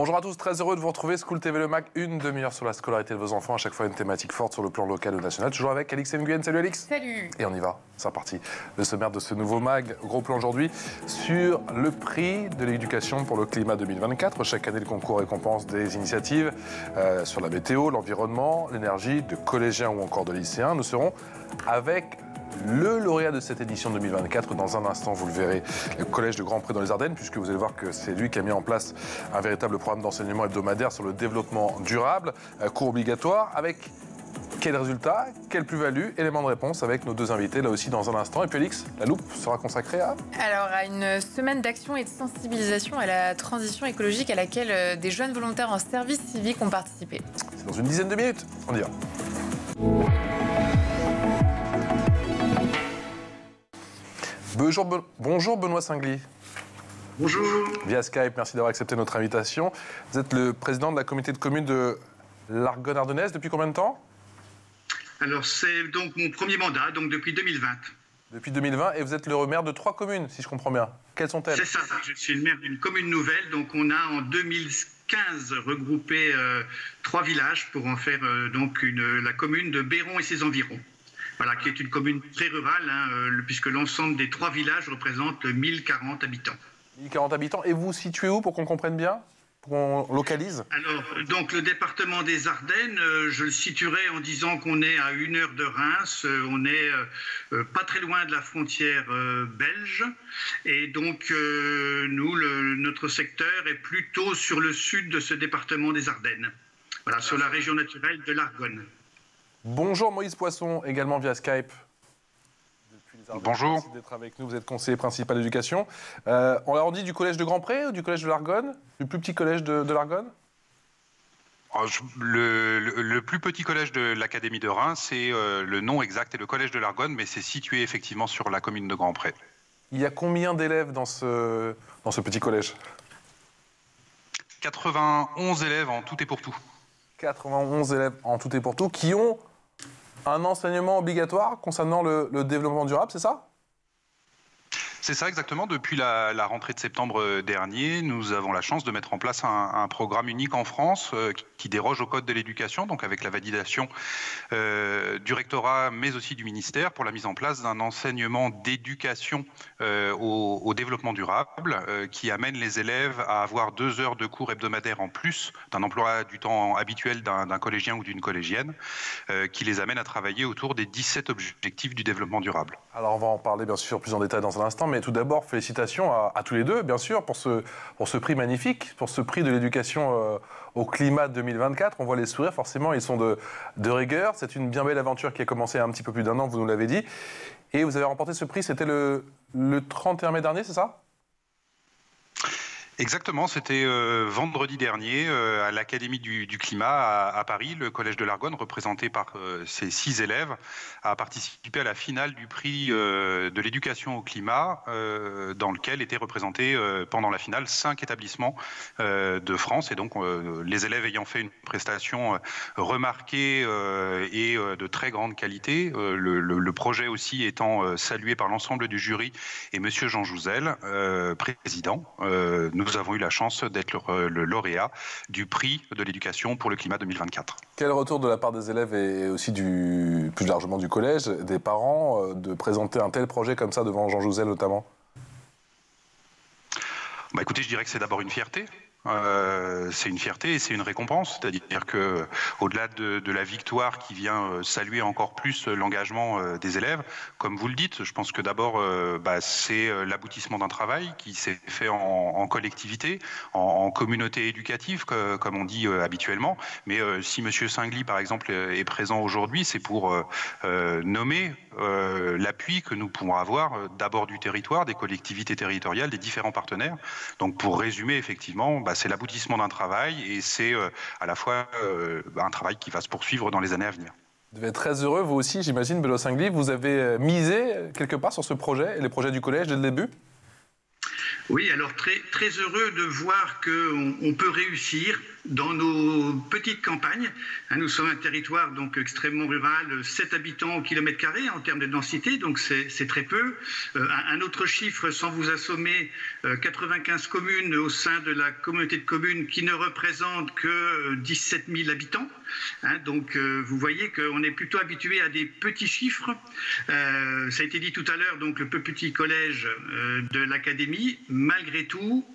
Bonjour à tous, très heureux de vous retrouver. School TV Le Mag, une demi-heure sur la scolarité de vos enfants. À chaque fois, une thématique forte sur le plan local ou national. Toujours avec Alix Nguyen. Salut Alix. Salut. Et on y va, c'est reparti. Le sommaire de ce nouveau mag, gros plan aujourd'hui, sur le prix de l'éducation pour le climat 2024. Chaque année, le concours récompense des initiatives sur la météo, l'environnement, l'énergie, de collégiens ou encore de lycéens. Nous serons avec le lauréat de cette édition 2024, dans un instant, vous le verrez, le collège de Grand-Pré dans les Ardennes, puisque vous allez voir que c'est lui qui a mis en place un véritable programme d'enseignement hebdomadaire sur le développement durable, cours obligatoire, avec quel résultat, quelle plus-value, éléments de réponse avec nos deux invités, là aussi dans un instant. Et puis Alix, la loupe sera consacrée à... Alors, à une semaine d'action et de sensibilisation à la transition écologique à laquelle des jeunes volontaires en service civique ont participé. C'est dans une dizaine de minutes, on y va. Bonjour Benoît Singly. Bonjour. Via Skype, merci d'avoir accepté notre invitation. Vous êtes le président de la communauté de communes de l'Argonne ardennaise depuis combien de temps? Alors c'est donc mon premier mandat, donc depuis 2020. Depuis 2020, et vous êtes le maire de 3 communes, si je comprends bien. Quelles sont-elles? C'est ça, je suis le maire d'une commune nouvelle, donc on a en 2015 regroupé 3 villages pour en faire la commune de Béron et ses environs. Voilà, qui est une commune très rurale, puisque l'ensemble des 3 villages représente 1040 habitants. 1040 habitants. Et vous situez où pour qu'on comprenne bien? Pour qu'on localise? Alors, donc le département des Ardennes, je le situerai en disant qu'on est à 1 heure de Reims, on est pas très loin de la frontière belge. Et donc, notre secteur est plutôt sur le sud de ce département des Ardennes. Voilà, sur la région naturelle de l'Argonne. Bonjour Moïse Poisson, également via Skype. Bonjour. Merci d'être avec nous, vous êtes conseiller principal d'éducation. On l'a dit du collège de Grand-Pré ou du collège de l'Argonne? Du plus petit collège de l'Argonne? Le plus petit collège de l'Académie de Reims, c'est le nom exact est le collège de l'Argonne, mais c'est situé effectivement sur la commune de Grand-Pré. Il y a combien d'élèves dans ce petit collège? 91 élèves en tout et pour tout. 91 élèves en tout et pour tout qui ont un enseignement obligatoire concernant le développement durable, c'est ça? C'est ça exactement. Depuis la rentrée de septembre dernier, nous avons la chance de mettre en place un programme unique en France qui déroge au Code de l'éducation, donc avec la validation du rectorat, mais aussi du ministère, pour la mise en place d'un enseignement d'éducation au développement durable qui amène les élèves à avoir 2 heures de cours hebdomadaires en plus d'un emploi du temps habituel d'un collégien ou d'une collégienne, qui les amène à travailler autour des 17 objectifs du développement durable. Alors on va en parler bien sûr plus en détail dans un instant, mais tout d'abord félicitations à tous les deux, bien sûr, pour ce prix magnifique, pour ce prix de l'éducation au climat 2024. On voit les sourires, forcément, ils sont de rigueur. C'est une bien belle aventure qui a commencé il y a un petit peu plus d'1 an, vous nous l'avez dit. Et vous avez remporté ce prix, c'était le 31 mai dernier, c'est ça? Exactement, c'était vendredi dernier à l'Académie du Climat à Paris. Le Collège de l'Argonne, représenté par ses 6 élèves, a participé à la finale du prix de l'éducation au climat, dans lequel étaient représentés pendant la finale 5 établissements de France. Et donc les élèves ayant fait une prestation remarquée et de très grande qualité, le projet aussi étant salué par l'ensemble du jury et Monsieur Jean Jouzel, président, nous avons eu la chance d'être le lauréat du prix de l'éducation pour le climat 2024. Quel retour de la part des élèves et aussi plus largement du collège, des parents, de présenter un tel projet comme ça devant Jean Jouzel notamment? Écoutez, je dirais que c'est d'abord une fierté. C'est une fierté et c'est une récompense, c'est-à-dire que au-delà de la victoire qui vient saluer encore plus l'engagement des élèves, comme vous le dites, je pense que d'abord c'est l'aboutissement d'un travail qui s'est fait en collectivité, en communauté éducative, comme on dit habituellement. Mais si Monsieur Singly, par exemple, est présent aujourd'hui, c'est pour nommer l'appui que nous pouvons avoir d'abord du territoire, des collectivités territoriales, des différents partenaires. Donc pour résumer, effectivement, c'est l'aboutissement d'un travail et c'est à la fois un travail qui va se poursuivre dans les années à venir. Vous devez être très heureux, vous aussi, j'imagine, Benoît Singly. Vous avez misé quelque part sur ce projet et les projets du collège dès le début? Oui, alors très, très heureux de voir qu'on peut réussir dans nos petites campagnes. Nous sommes un territoire donc extrêmement rural, 7 habitants au kilomètre carré en termes de densité, donc c'est très peu. Un autre chiffre, sans vous assommer, 95 communes au sein de la communauté de communes qui ne représentent que 17 000 habitants. Donc vous voyez qu'on est plutôt habitué à des petits chiffres. Ça a été dit tout à l'heure, donc le petit collège de l'académie, malgré tout,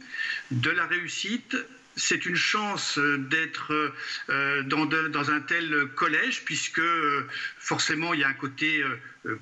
de la réussite. C'est une chance d'être dans un tel collège, puisque forcément il y a un côté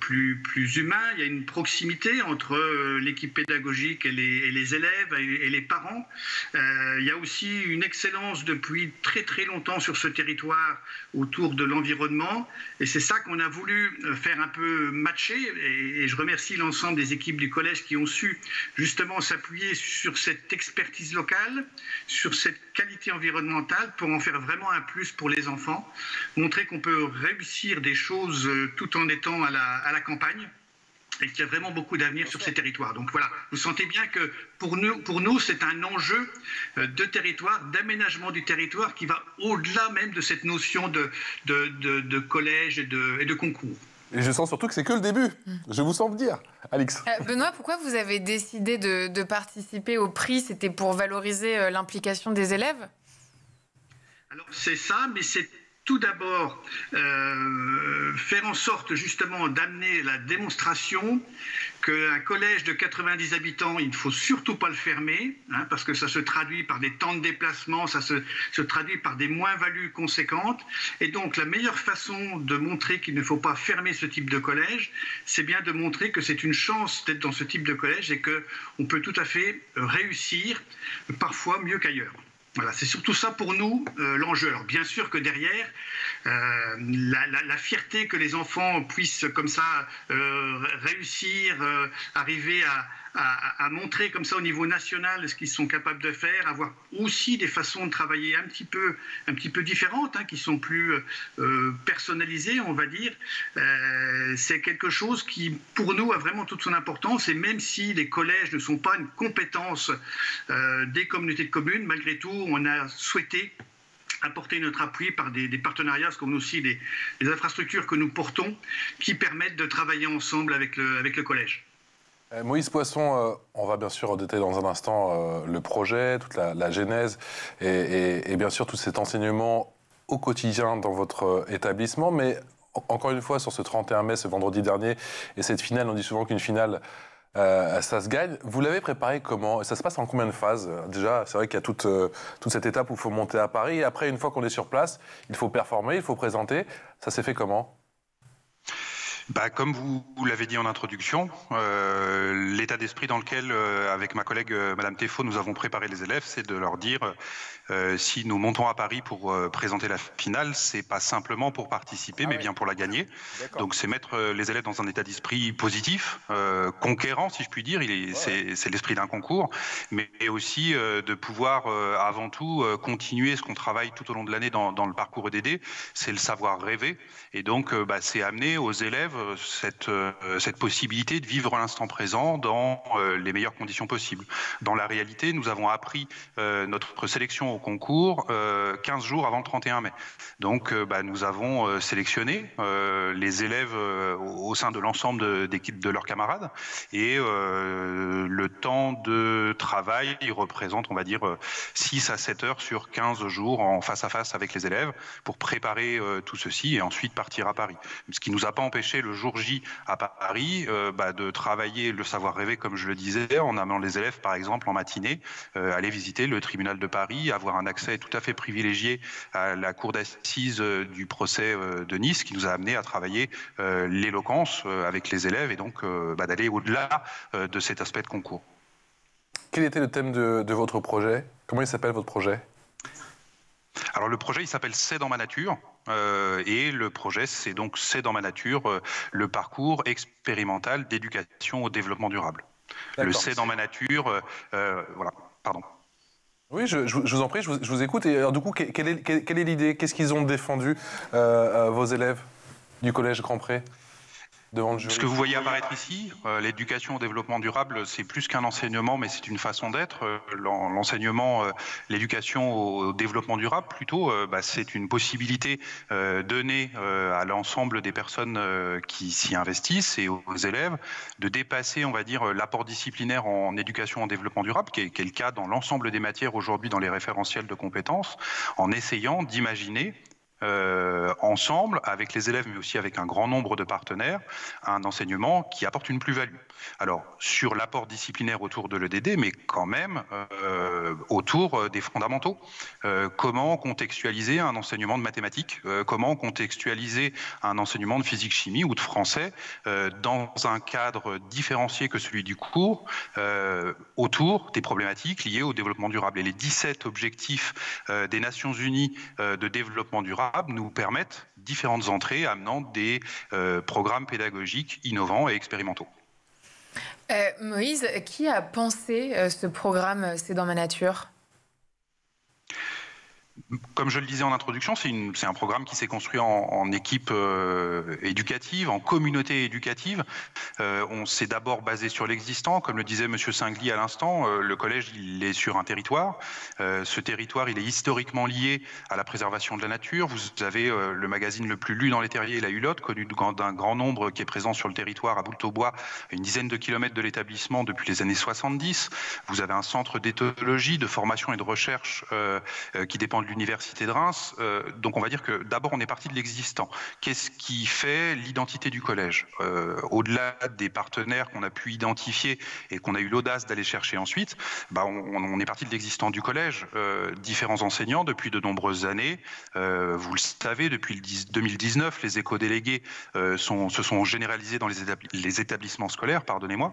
plus humain, il y a une proximité entre l'équipe pédagogique et les élèves et les parents. Il y a aussi une excellence depuis très très longtemps sur ce territoire autour de l'environnement, et c'est ça qu'on a voulu faire un peu matcher, et je remercie l'ensemble des équipes du collège qui ont su justement s'appuyer sur cette expertise locale, sur cette qualité environnementale pour en faire vraiment un plus pour les enfants, montrer qu'on peut réussir des choses tout en étant à la campagne, et qu'il y a vraiment beaucoup d'avenir sur ces territoires. Donc voilà, vous sentez bien que pour nous c'est un enjeu de territoire, d'aménagement du territoire qui va au-delà même de cette notion de collège et de concours. Et je sens surtout que c'est que le début. Je vous sens dire, Alix. Benoît, pourquoi vous avez décidé de participer au prix? C'était pour valoriser l'implication des élèves? Alors c'est ça, mais c'est tout d'abord faire en sorte justement d'amener la démonstration qu'un collège de 90 habitants, il ne faut surtout pas le fermer, parce que ça se traduit par des temps de déplacement, ça se traduit par des moins-values conséquentes. Et donc la meilleure façon de montrer qu'il ne faut pas fermer ce type de collège, c'est bien de montrer que c'est une chance d'être dans ce type de collège et qu'on peut tout à fait réussir, parfois mieux qu'ailleurs. Voilà, c'est surtout ça pour nous l'enjeu. Alors bien sûr que derrière, la fierté que les enfants puissent comme ça réussir, arriver à montrer comme ça au niveau national ce qu'ils sont capables de faire, avoir aussi des façons de travailler un petit peu différentes, qui sont plus personnalisées, on va dire. C'est quelque chose qui, pour nous, a vraiment toute son importance. Et même si les collèges ne sont pas une compétence des communautés de communes, malgré tout, on a souhaité apporter notre appui par des partenariats, comme aussi des infrastructures que nous portons, qui permettent de travailler ensemble avec le collège. Moïse Poisson, on va bien sûr détailler dans un instant le projet, toute la genèse et bien sûr tout cet enseignement au quotidien dans votre établissement. Mais encore une fois, sur ce 31 mai, ce vendredi dernier, et cette finale, on dit souvent qu'une finale, ça se gagne. Vous l'avez préparé comment? Ça se passe en combien de phases? Déjà, c'est vrai qu'il y a toute cette étape où il faut monter à Paris. Et après, une fois qu'on est sur place, il faut performer, il faut présenter. Ça s'est fait comment? Comme vous l'avez dit en introduction, l'état d'esprit dans lequel, avec ma collègue Madame Théfault, nous avons préparé les élèves, c'est de leur dire si nous montons à Paris pour présenter la finale, c'est pas simplement pour participer, mais bien pour la gagner. Donc c'est mettre les élèves dans un état d'esprit positif, conquérant, si je puis dire. C'est l'esprit d'un concours, mais aussi de pouvoir avant tout continuer ce qu'on travaille tout au long de l'année dans le parcours EDD, c'est le savoir rêver. Et donc c'est amener aux élèves cette possibilité de vivre l'instant présent dans les meilleures conditions possibles. Dans la réalité, nous avons appris notre sélection au concours 15 jours avant le 31 mai. Donc nous avons sélectionné les élèves au sein de l'ensemble de leurs camarades, et le temps de travail il représente, on va dire, 6 à 7 heures sur 15 jours en face à face avec les élèves pour préparer tout ceci et ensuite partir à Paris. Ce qui ne nous a pas empêché le jour J à Paris de travailler le savoir rêver, comme je le disais, en amenant les élèves par exemple en matinée aller visiter le tribunal de Paris, avoir un accès tout à fait privilégié à la cour d'assises du procès de Nice, qui nous a amené à travailler l'éloquence avec les élèves et donc d'aller au-delà de cet aspect de concours. Quel était le thème de votre projet? Comment il s'appelle votre projet? Alors le projet, il s'appelle C'est dans ma nature, et le projet, c'est donc C'est dans ma nature, le parcours expérimental d'éducation au développement durable. Le C'est dans ma nature, voilà, pardon. Oui, je vous en prie, je vous écoute. Et alors, du coup, quelle est l'idée? Qu'est-ce qu'ils ont défendu, vos élèves du collège Grand Pré? devant le jury. Ce que vous voyez apparaître ici, l'éducation au développement durable, c'est plus qu'un enseignement, mais c'est une façon d'être. L'enseignement, l'éducation au développement durable, plutôt, c'est une possibilité donnée à l'ensemble des personnes qui s'y investissent et aux élèves de dépasser, on va dire, l'apport disciplinaire en éducation au développement durable, qui est le cas dans l'ensemble des matières aujourd'hui dans les référentiels de compétences, en essayant d'imaginer ensemble, avec les élèves, mais aussi avec un grand nombre de partenaires, un enseignement qui apporte une plus-value. Alors, sur l'apport disciplinaire autour de l'EDD, mais quand même autour des fondamentaux. Comment contextualiser un enseignement de mathématiques, comment contextualiser un enseignement de physique-chimie ou de français dans un cadre différencié que celui du cours, autour des problématiques liées au développement durable. Et les 17 objectifs des Nations Unies de développement durable nous permettent différentes entrées amenant des programmes pédagogiques innovants et expérimentaux. Moïse, qui a pensé ce programme C'est dans ma nature ? Comme je le disais en introduction, c'est un programme qui s'est construit en équipe éducative, en communauté éducative. On s'est d'abord basé sur l'existant. Comme le disait M. Singly à l'instant, le collège, il est sur un territoire. Ce territoire, il est historiquement lié à la préservation de la nature. Vous avez le magazine le plus lu dans les terriers, La Hulotte, connu d'un grand nombre qui est présent sur le territoire à Boultaubois, une dizaine de kilomètres de l'établissement depuis les années 70. Vous avez un centre d'éthologie, de formation et de recherche qui dépend de l'Université de Reims. Donc on va dire que d'abord on est parti de l'existant. Qu'est-ce qui fait l'identité du collège ? Au-delà des partenaires qu'on a pu identifier et qu'on a eu l'audace d'aller chercher ensuite, on est parti de l'existant du collège. Différents enseignants depuis de nombreuses années. Vous le savez, depuis 2019, les éco-délégués se sont généralisés dans les établissements scolaires, pardonnez-moi,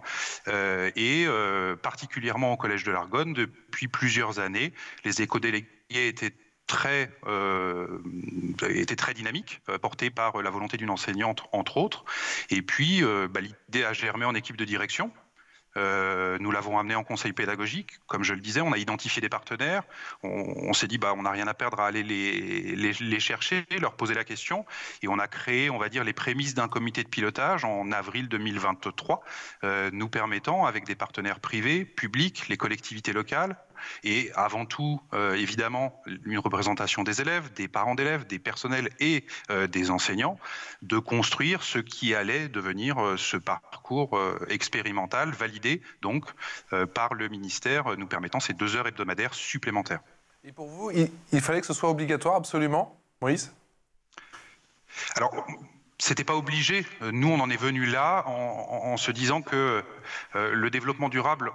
et particulièrement au collège de l'Argonne, depuis plusieurs années, les éco-délégués étaient très dynamique, portée par la volonté d'une enseignante, entre autres. Et puis, l'idée a germé en équipe de direction. Nous l'avons amené en conseil pédagogique. Comme je le disais, on a identifié des partenaires. On s'est dit, on n'a rien à perdre à aller les chercher, leur poser la question. Et on a créé, on va dire, les prémices d'un comité de pilotage en avril 2023, nous permettant, avec des partenaires privés, publics, les collectivités locales, et avant tout, évidemment, une représentation des élèves, des parents d'élèves, des personnels et des enseignants, de construire ce qui allait devenir ce parcours expérimental, validé donc par le ministère, nous permettant ces 2 heures hebdomadaires supplémentaires. Et pour vous, il fallait que ce soit obligatoire absolument, Moïse ? Alors, c'était pas obligé. Nous, on en est venu là en se disant que le développement durable,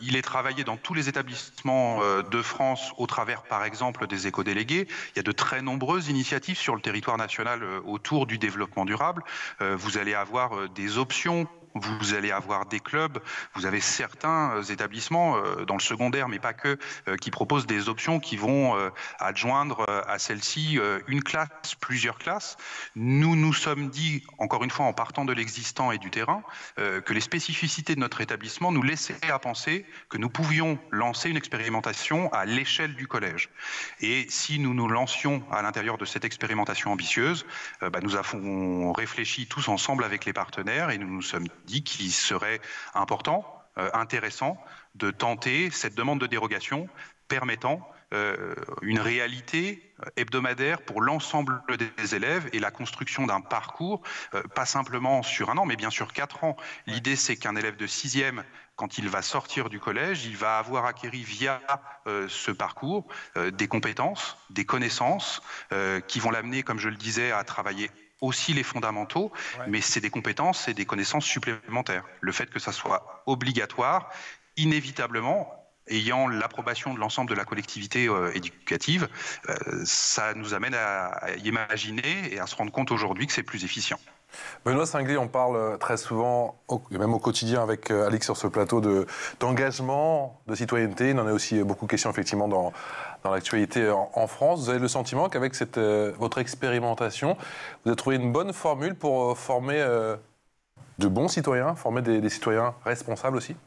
il est travaillé dans tous les établissements de France au travers, par exemple, des éco-délégués. Il y a de très nombreuses initiatives sur le territoire national autour du développement durable. Vous allez avoir des options. Vous allez avoir des clubs, vous avez certains établissements dans le secondaire, mais pas que, qui proposent des options qui vont adjoindre à celle-ci une classe, plusieurs classes. Nous nous sommes dit, encore une fois, en partant de l'existant et du terrain, que les spécificités de notre établissement nous laissaient à penser que nous pouvions lancer une expérimentation à l'échelle du collège. Et si nous nous lancions à l'intérieur de cette expérimentation ambitieuse, nous avons réfléchi tous ensemble avec les partenaires et nous nous sommes dit qu'il serait important, intéressant de tenter cette demande de dérogation permettant une réalité hebdomadaire pour l'ensemble des élèves et la construction d'un parcours, pas simplement sur 1 an, mais bien sûr 4 ans. L'idée, c'est qu'un élève de 6e, quand il va sortir du collège, il va avoir acquis via ce parcours des compétences, des connaissances qui vont l'amener, comme je le disais, à travailler aussi les fondamentaux, mais c'est des compétences et des connaissances supplémentaires. Le fait que ça soit obligatoire, inévitablement, ayant l'approbation de l'ensemble de la collectivité éducative, ça nous amène à imaginer et à se rendre compte aujourd'hui que c'est plus efficient. Benoît Singly, on parle très souvent, même au quotidien avec Alix sur ce plateau, d'engagement, de citoyenneté. Il en est aussi beaucoup question effectivement dans l'actualité en France. Vous avez le sentiment qu'avec votre expérimentation, vous avez trouvé une bonne formule pour former de bons citoyens, former des citoyens responsables aussi ?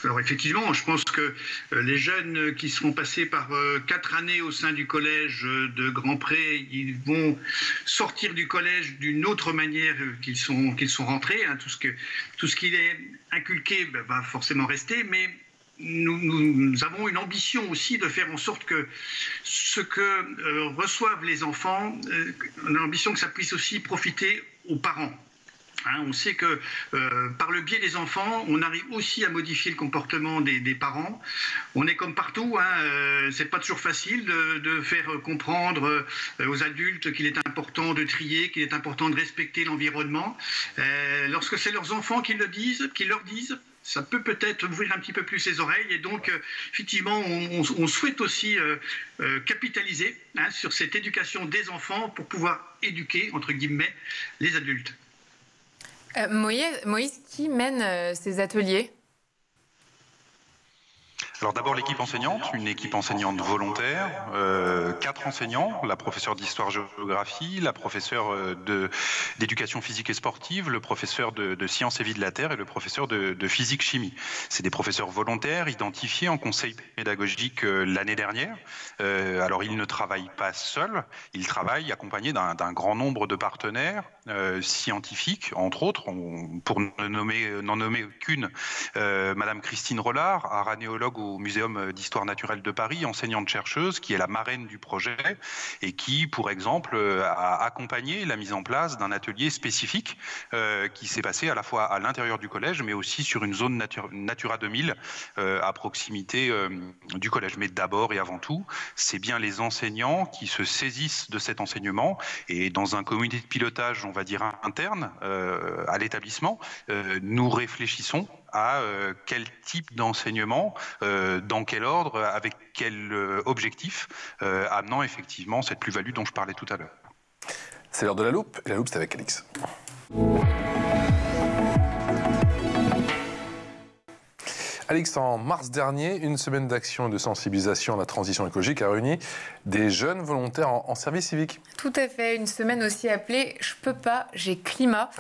Alors effectivement, je pense que les jeunes qui seront passés par 4 années au sein du collège de Grand-Pré, ils vont sortir du collège d'une autre manière qu'ils sont rentrés. Hein. Tout ce qui est inculqué va forcément rester, mais nous avons une ambition aussi de faire en sorte que ce que reçoivent les enfants, on a l'ambition que ça puisse aussi profiter aux parents. Hein, on sait que par le biais des enfants, on arrive aussi à modifier le comportement des parents. On est comme partout, hein, c'est pas toujours facile de faire comprendre aux adultes qu'il est important de trier, qu'il est important de respecter l'environnement. Lorsque c'est leurs enfants qui leur disent, ça peut-être ouvrir un petit peu plus les oreilles. Et donc, effectivement, on souhaite aussi capitaliser sur cette éducation des enfants pour pouvoir éduquer, entre guillemets, les adultes. Moïse, qui mène ces ateliers ? Alors d'abord l'équipe enseignante, une équipe enseignante volontaire, 4 enseignants, la professeure d'histoire-géographie, la professeure d'éducation physique et sportive, le professeur de sciences et vie de la Terre et le professeur de physique-chimie. C'est des professeurs volontaires identifiés en conseil pédagogique l'année dernière. Alors ils ne travaillent pas seuls, ils travaillent accompagnés d'un grand nombre de partenaires scientifiques, entre autres, pour n'en nommer qu'une, Madame Christine Rollard, aranéologue au Muséum d'histoire naturelle de Paris, enseignante-chercheuse, qui est la marraine du projet et qui, pour exemple, a accompagné la mise en place d'un atelier spécifique qui s'est passé à la fois à l'intérieur du collège, mais aussi sur une zone Natura 2000 à proximité du collège. Mais d'abord et avant tout, c'est bien les enseignants qui se saisissent de cet enseignement et dans un comité de pilotage, on va dire interne à l'établissement, nous réfléchissons à quel type d'enseignement, dans quel ordre, avec quel objectif, amenant effectivement cette plus-value dont je parlais tout à l'heure. C'est l'heure de la loupe, et la loupe c'est avec Alix. Alix, en mars dernier, une semaine d'action et de sensibilisation à la transition écologique a réuni des jeunes volontaires en service civique. Tout à fait, une semaine aussi appelée « Je peux pas, j'ai climat »,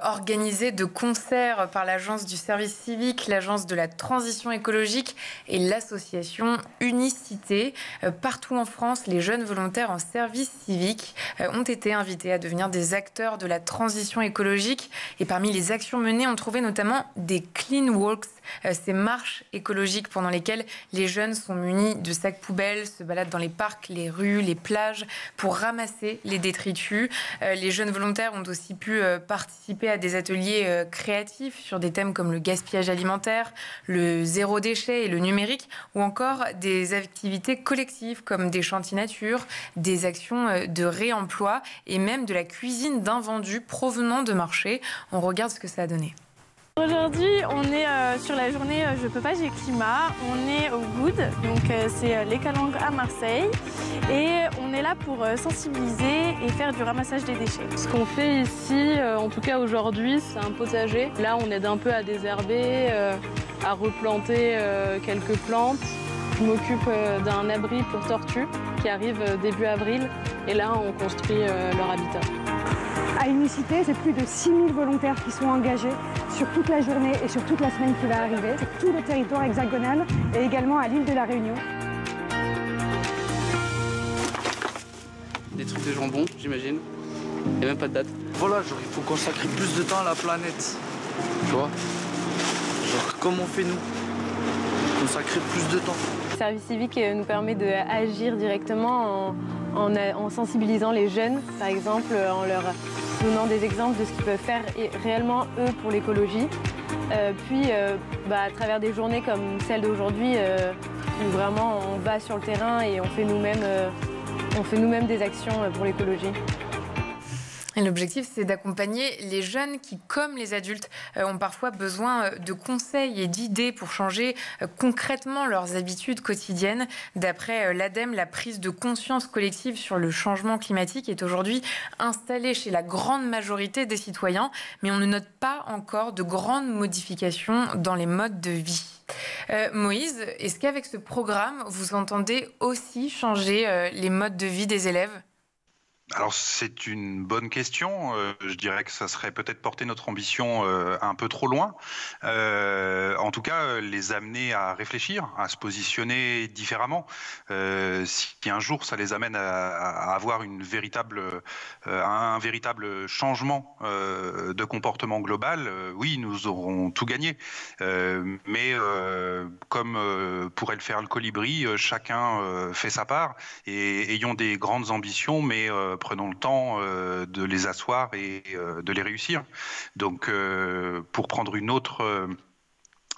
organisée de concert par l'Agence du service civique, l'Agence de la transition écologique et l'association Unicité. Partout en France, les jeunes volontaires en service civique ont été invités à devenir des acteurs de la transition écologique. Et parmi les actions menées, on trouvait notamment des clean walks, ces marches écologiques pendant lesquelles les jeunes sont munis de sacs poubelles, se baladent dans les parcs, les rues, les plages pour ramasser les détritus. Les jeunes volontaires ont aussi pu participer à des ateliers créatifs sur des thèmes comme le gaspillage alimentaire, le zéro déchet et le numérique, ou encore des activités collectives comme des chantiers nature, des actions de réemploi et même de la cuisine d'invendus provenant de marchés. On regarde ce que ça a donné. Aujourd'hui, on est sur la journée Je peux pas, j'ai climat. On est au Good, donc c'est les Calanques à Marseille. Et on est là pour sensibiliser et faire du ramassage des déchets. Ce qu'on fait ici, en tout cas aujourd'hui, c'est un potager. Là, on aide un peu à désherber, à replanter quelques plantes. Je m'occupe d'un abri pour tortues qui arrive début avril. Et là, on construit leur habitat. À Unicité, c'est plus de 6000 volontaires qui sont engagés sur toute la journée et sur toute la semaine qui va arriver, sur tout le territoire hexagonal et également à l'île de la Réunion. Des trucs de jambon, j'imagine. Il n'y a même pas de date. Voilà, genre, il faut consacrer plus de temps à la planète. Tu vois? Genre, comme on fait nous. Consacrer plus de temps. Le service civique nous permet d'agir directement en sensibilisant les jeunes, par exemple, en leur donnant des exemples de ce qu'ils peuvent faire réellement, eux, pour l'écologie. Puis, à travers des journées comme celle d'aujourd'hui, où vraiment on va sur le terrain et on fait nous-mêmes des actions pour l'écologie. L'objectif, c'est d'accompagner les jeunes qui, comme les adultes, ont parfois besoin de conseils et d'idées pour changer concrètement leurs habitudes quotidiennes. D'après l'ADEME, la prise de conscience collective sur le changement climatique est aujourd'hui installée chez la grande majorité des citoyens, mais on ne note pas encore de grandes modifications dans les modes de vie. Moïse, est-ce qu'avec ce programme, vous entendez aussi changer les modes de vie des élèves ? Alors c'est une bonne question. Je dirais que ça serait peut-être porter notre ambition un peu trop loin. En tout cas, les amener à réfléchir, à se positionner différemment. Si un jour ça les amène à avoir un véritable changement de comportement global, oui, nous aurons tout gagné. Mais comme pourrait le faire le colibri, chacun fait sa part et ayons des grandes ambitions, mais prenons le temps de les asseoir et de les réussir. Donc, pour prendre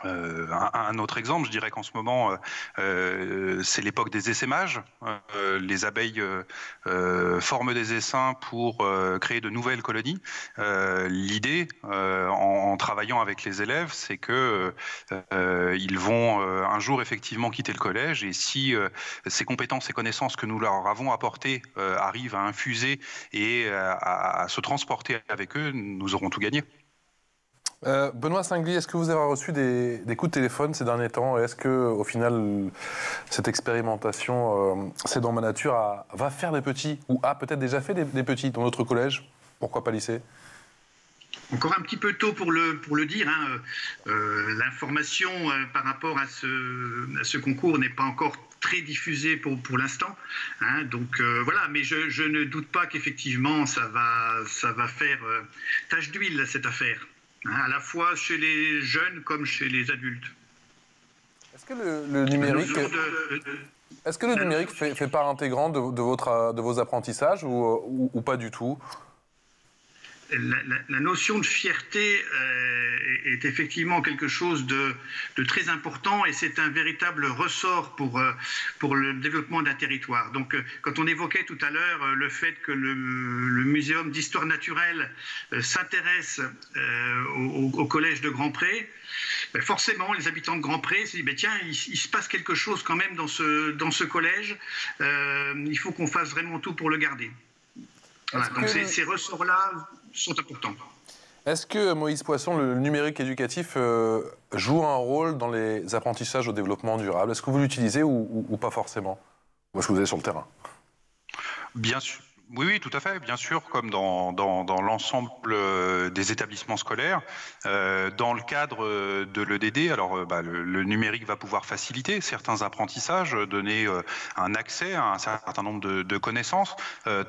un autre exemple, je dirais qu'en ce moment, c'est l'époque des essaimages. Les abeilles forment des essaims pour créer de nouvelles colonies. L'idée, en travaillant avec les élèves, c'est que ils vont un jour effectivement quitter le collège, et si ces compétences et connaissances que nous leur avons apportées arrivent à infuser et à se transporter avec eux, nous aurons tout gagné. Benoît Singly, est-ce que vous avez reçu des coups de téléphone ces derniers temps? Est-ce que, au final, cette expérimentation, c'est dans ma nature, va faire des petits, ou a peut-être déjà fait des petits dans notre collège? Pourquoi pas lycée? Encore un petit peu tôt pour le dire. L'information par rapport à ce concours n'est pas encore très diffusée pour l'instant. Donc voilà, mais je ne doute pas qu'effectivement ça va faire tache d'huile, cette affaire. À la fois chez les jeunes comme chez les adultes. Est-ce que le numérique, fait part intégrante de vos apprentissages ou pas du tout? La notion de fierté est effectivement quelque chose de très important, et c'est un véritable ressort pour le développement d'un territoire. Donc, quand on évoquait tout à l'heure le fait que le Muséum d'histoire naturelle s'intéresse au collège de Grand-Pré, forcément, les habitants de Grand-Pré se disent tiens, il se passe quelque chose quand même dans ce collège, il faut qu'on fasse vraiment tout pour le garder. Voilà, donc ces ressorts-là sont importants. Est-ce que, Moïse Poisson, le numérique éducatif joue un rôle dans les apprentissages au développement durable? Est-ce que vous l'utilisez ou pas forcément? Ou est-ce que vous êtes sur le terrain? Bien sûr. Oui, tout à fait, bien sûr, comme dans l'ensemble des établissements scolaires. Dans le cadre de l'EDD, alors le numérique va pouvoir faciliter certains apprentissages, donner un accès à un certain nombre de connaissances.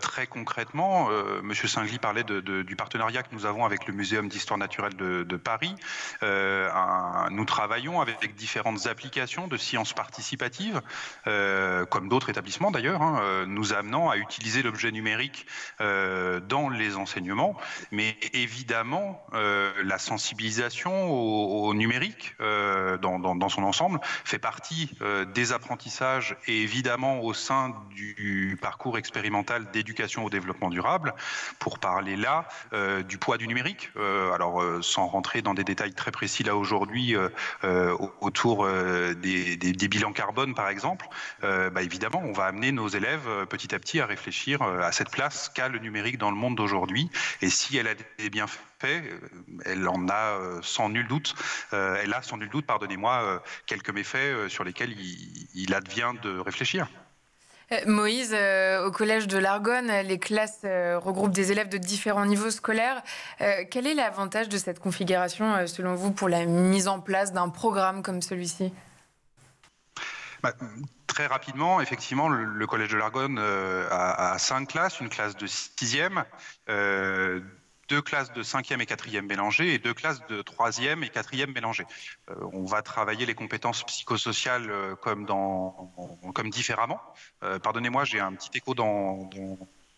Très concrètement, M. Singly parlait du partenariat que nous avons avec le Muséum d'histoire naturelle de Paris. Nous travaillons avec différentes applications de sciences participatives, comme d'autres établissements d'ailleurs, nous amenant à utiliser l'objet numérique dans les enseignements, mais évidemment la sensibilisation au numérique dans son ensemble fait partie des apprentissages, et évidemment au sein du parcours expérimental d'éducation au développement durable, pour parler là du poids du numérique. Alors sans rentrer dans des détails très précis là aujourd'hui autour des bilans carbone par exemple, évidemment on va amener nos élèves petit à petit à réfléchir à cette place qu'a le numérique dans le monde d'aujourd'hui, et si elle a des bienfaits, elle a sans nul doute, quelques méfaits sur lesquels il advient de réfléchir. Moïse, au collège de l'Argonne, les classes regroupent des élèves de différents niveaux scolaires. Quel est l'avantage de cette configuration, selon vous, pour la mise en place d'un programme comme celui-ci? Très rapidement, effectivement, le collège de l'Argonne a 5 classes, une classe de 6e, 2 classes de 5e et 4e mélangées, et 2 classes de 3e et 4e mélangées. On va travailler les compétences psychosociales comme différemment. Pardonnez-moi, j'ai un petit écho dans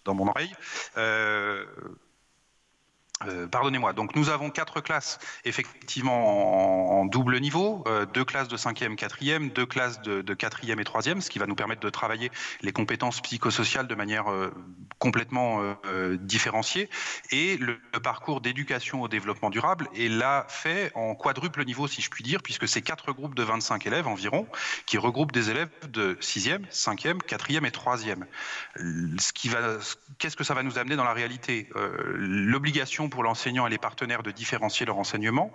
mon oreille. Pardonnez-moi, donc nous avons 4 classes effectivement en double niveau, 2 classes de 5e, 4e, 2 classes de 4e et 3e, ce qui va nous permettre de travailler les compétences psychosociales de manière complètement différenciée. Et le parcours d'éducation au développement durable est là fait en quadruple niveau, si je puis dire, puisque c'est 4 groupes de 25 élèves environ, qui regroupent des élèves de 6e, 5e, 4e et 3e. Qu'est-ce que ça va nous amener dans la réalité? L'obligation pour l'enseignant et les partenaires de différencier leur enseignement,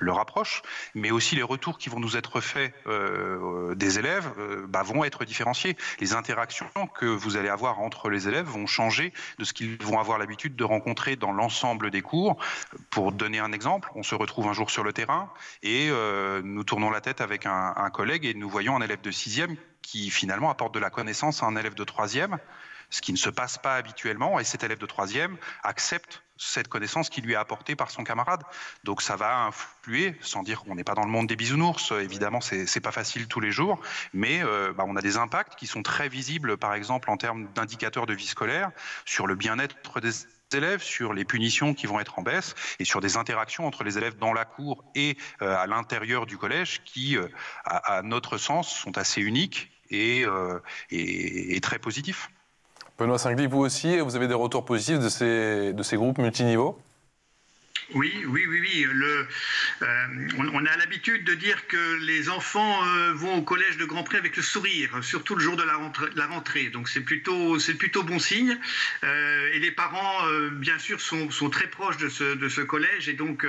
leur approche, mais aussi les retours qui vont nous être faits des élèves vont être différenciés. Les interactions que vous allez avoir entre les élèves vont changer de ce qu'ils vont avoir l'habitude de rencontrer dans l'ensemble des cours. Pour donner un exemple, on se retrouve un jour sur le terrain et nous tournons la tête avec un collègue et nous voyons un élève de 6e qui finalement apporte de la connaissance à un élève de 3e, ce qui ne se passe pas habituellement, et cet élève de 3e accepte cette connaissance qui lui est apportée par son camarade. Donc ça va influer, sans dire qu'on n'est pas dans le monde des bisounours, évidemment c'est pas facile tous les jours, mais on a des impacts qui sont très visibles, par exemple en termes d'indicateurs de vie scolaire, sur le bien-être des élèves, sur les punitions qui vont être en baisse et sur des interactions entre les élèves dans la cour et à l'intérieur du collège qui, à notre sens, sont assez uniques et très positifs. Benoît Singly, vous aussi, vous avez des retours positifs de ces groupes multiniveaux ? Oui. On a l'habitude de dire que les enfants vont au collège de Grandpré avec le sourire, surtout le jour de la rentrée. Donc c'est plutôt bon signe. Et les parents, bien sûr, sont très proches de ce collège et donc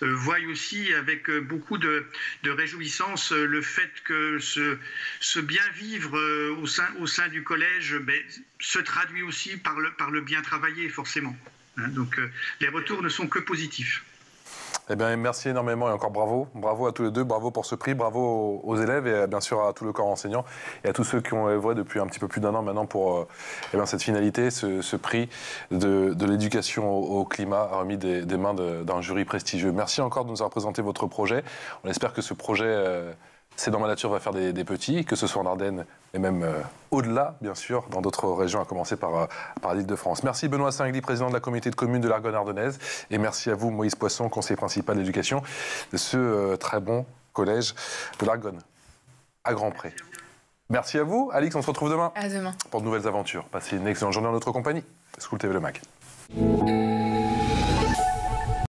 voient aussi avec beaucoup de réjouissance le fait que ce bien vivre au sein du collège se traduit aussi par le bien travailler, forcément. Donc les retours ne sont que positifs. Eh bien, merci énormément et encore bravo. Bravo à tous les deux, bravo pour ce prix, bravo aux élèves et bien sûr à tout le corps enseignant et à tous ceux qui ont œuvré depuis un petit peu plus d'1 an maintenant pour cette finalité, ce prix de l'éducation au climat remis des mains d'un jury prestigieux. Merci encore de nous avoir présenté votre projet. On espère que ce projet... C'est dans ma nature va faire des petits, que ce soit en Ardennes et même au-delà, bien sûr, dans d'autres régions, à commencer par l'Île-de-France. Merci Benoît Singly, président de la communauté de communes de l'Argonne ardennaise. Et merci à vous, Moïse Poisson, conseiller principal d'éducation de ce très bon collège de l'Argonne, à Grandpré. Merci à vous. Alix, on se retrouve demain. À demain. Pour de nouvelles aventures. Passez une excellente journée en notre compagnie. School TV Le Mag.